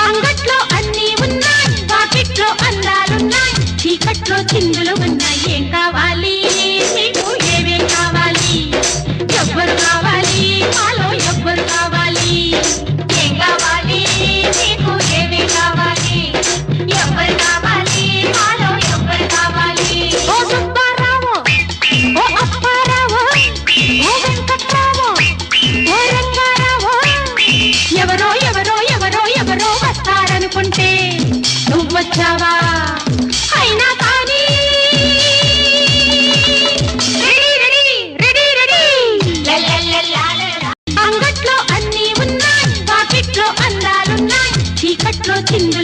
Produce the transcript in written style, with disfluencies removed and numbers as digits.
అంగట్లో అన్నీ ఉన్నాయి, వాకిట్లో అందాలున్నాయి, చీకట్లో చిందులు ఉన్నాయి. ఏం కావాలి నీకు, ఏమేం కావాలి, ఎవ్వరు కావాలి, మాలో ఎవ్వరు కావాలి? ఏం కావాలి నీకు, ఏమేం కావాలి, ఎవ్వరు కావాలి, మాలో ఎవ్వరు కావాలి? ఓ సుబ్బారావు, ఓ అప్పారావు, ఓ వెంకట్రావు, ఓ రంగారావు, ఎవరో ఎవరో ఎవరో ఎవరో వస్తారనుకుంటే నువ్వొచ్చావా? అయినా కానీ అంగట్లో అన్నీ ఉన్నాయి, వాకిట్లో అందాలున్నాయి, చీకట్లో చింద